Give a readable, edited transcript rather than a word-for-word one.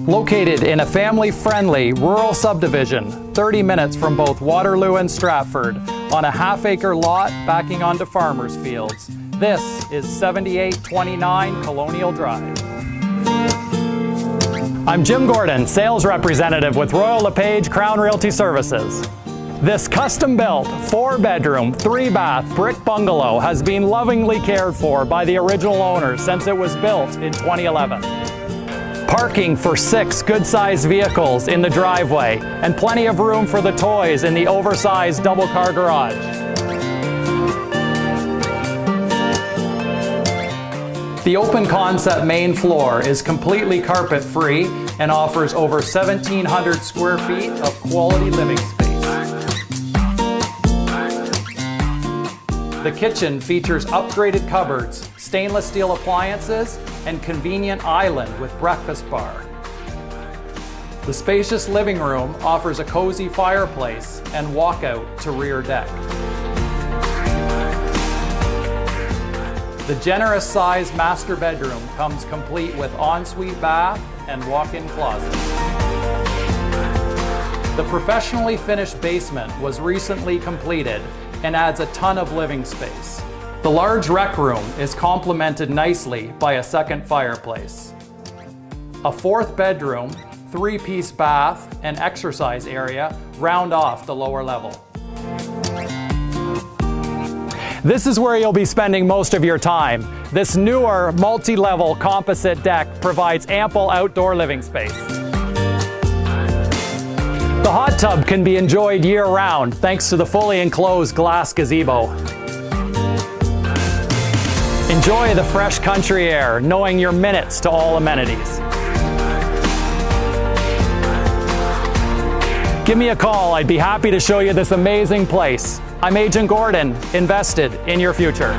Located in a family-friendly rural subdivision, 30 minutes from both Waterloo and Stratford, on a half-acre lot backing onto farmers' fields, this is 7829 Colonial Drive. I'm Jim Gordon, sales representative with Royal LePage Crown Realty Services. This custom-built, 4-bedroom, 3-bath brick bungalow has been lovingly cared for by the original owners since it was built in 2011. Parking for 6 good-sized vehicles in the driveway and plenty of room for the toys in the oversized double-car garage. The open concept main floor is completely carpet-free and offers over 1,700 square feet of quality living space. The kitchen features upgraded cupboards, stainless steel appliances, and convenient island with breakfast bar. The spacious living room offers a cozy fireplace and walkout to rear deck. The generous sized master bedroom comes complete with ensuite bath and walk-in closet. The professionally finished basement was recently completed and adds a ton of living space. The large rec room is complemented nicely by a second fireplace. A 4th bedroom, 3-piece bath, and exercise area round off the lower level. This is where you'll be spending most of your time. This newer multi-level composite deck provides ample outdoor living space. The hot tub can be enjoyed year-round thanks to the fully enclosed glass gazebo. Enjoy the fresh country air, knowing you're minutes to all amenities. Give me a call, I'd be happy to show you this amazing place. I'm Agent Gordon, invested in your future.